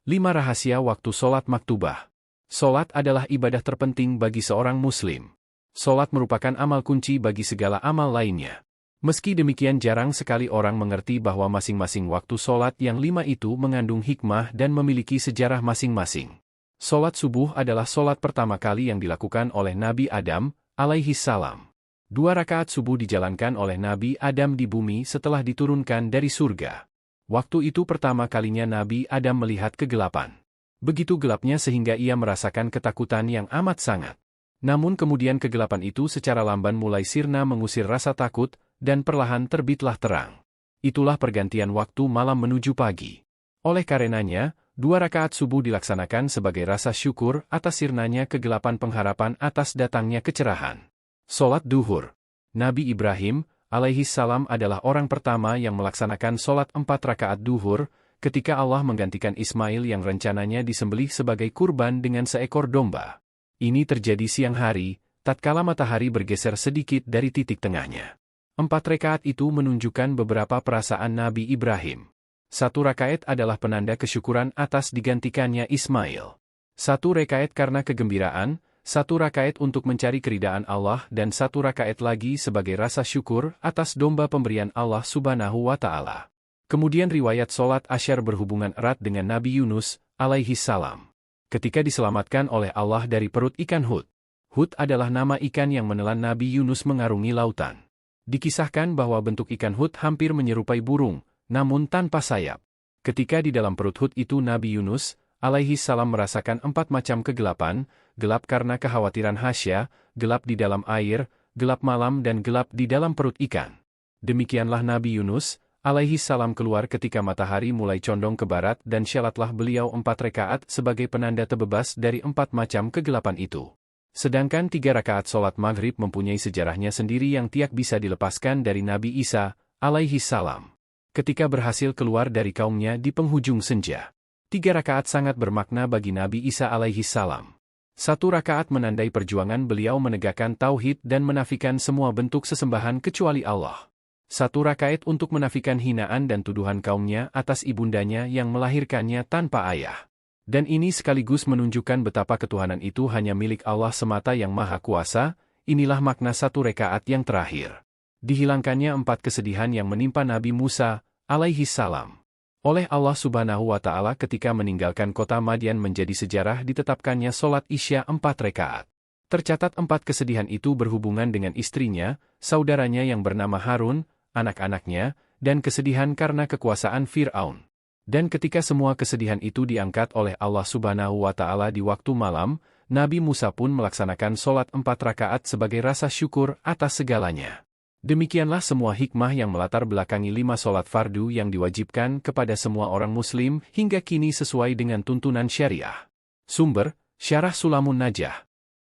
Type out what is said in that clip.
5 rahasia waktu sholat maktubah. Sholat adalah ibadah terpenting bagi seorang muslim. Sholat merupakan amal kunci bagi segala amal lainnya. Meski demikian jarang sekali orang mengerti bahwa masing-masing waktu sholat yang 5 itu mengandung hikmah dan memiliki sejarah masing-masing. Sholat subuh adalah sholat pertama kali yang dilakukan oleh Nabi Adam, alaihi salam. 2 rakaat subuh dijalankan oleh Nabi Adam di bumi setelah diturunkan dari surga. Waktu itu pertama kalinya Nabi Adam melihat kegelapan. Begitu gelapnya sehingga ia merasakan ketakutan yang amat sangat. Namun kemudian kegelapan itu secara lamban mulai sirna mengusir rasa takut, dan perlahan terbitlah terang. Itulah pergantian waktu malam menuju pagi. Oleh karenanya, 2 rakaat subuh dilaksanakan sebagai rasa syukur atas sirnanya kegelapan pengharapan atas datangnya kecerahan. Sholat duhur. Nabi Ibrahim, alaihi salam adalah orang pertama yang melaksanakan sholat 4 rakaat duhur, ketika Allah menggantikan Ismail yang rencananya disembelih sebagai kurban dengan seekor domba. Ini terjadi siang hari, tatkala matahari bergeser sedikit dari titik tengahnya. 4 rakaat itu menunjukkan beberapa perasaan Nabi Ibrahim. 1 rakaat adalah penanda kesyukuran atas digantikannya Ismail. 1 rakaat karena kegembiraan, 1 rakaat untuk mencari keridaan Allah dan 1 rakaat lagi sebagai rasa syukur atas domba pemberian Allah Subhanahu wa Ta'ala. Kemudian riwayat sholat Asyar berhubungan erat dengan Nabi Yunus, alaihi salam. Ketika diselamatkan oleh Allah dari perut ikan Hud. Hud adalah nama ikan yang menelan Nabi Yunus mengarungi lautan. Dikisahkan bahwa bentuk ikan Hud hampir menyerupai burung, namun tanpa sayap. Ketika di dalam perut Hud itu Nabi Yunus, alaihi salam merasakan 4 macam kegelapan, gelap karena kekhawatiran hasya, gelap di dalam air, gelap malam dan gelap di dalam perut ikan. Demikianlah Nabi Yunus, alaihi salam keluar ketika matahari mulai condong ke barat dan syalatlah beliau 4 rakaat sebagai penanda terbebas dari 4 macam kegelapan itu. Sedangkan 3 rakaat sholat maghrib mempunyai sejarahnya sendiri yang tiak bisa dilepaskan dari Nabi Isa, alaihi salam. Ketika berhasil keluar dari kaumnya di penghujung senja. 3 rakaat sangat bermakna bagi Nabi Isa alaihi salam. 1 rakaat menandai perjuangan beliau menegakkan tauhid dan menafikan semua bentuk sesembahan kecuali Allah. 1 rakaat untuk menafikan hinaan dan tuduhan kaumnya atas ibundanya yang melahirkannya tanpa ayah. Dan ini sekaligus menunjukkan betapa ketuhanan itu hanya milik Allah semata yang maha kuasa. Inilah makna 1 rakaat yang terakhir. Dihilangkannya 4 kesedihan yang menimpa Nabi Musa, alaihi salam. Oleh Allah Subhanahu wa Ta'ala ketika meninggalkan kota Madian menjadi sejarah ditetapkannya sholat Isya 4 rakaat. Tercatat 4 kesedihan itu berhubungan dengan istrinya, saudaranya yang bernama Harun, anak-anaknya, dan kesedihan karena kekuasaan Fir'aun. Dan ketika semua kesedihan itu diangkat oleh Allah Subhanahu wa Ta'ala di waktu malam, Nabi Musa pun melaksanakan sholat 4 rakaat sebagai rasa syukur atas segalanya. Demikianlah semua hikmah yang melatar belakangi 5 sholat fardu yang diwajibkan kepada semua orang muslim hingga kini sesuai dengan tuntunan syariah. Sumber, Syarah Sulamun Najah.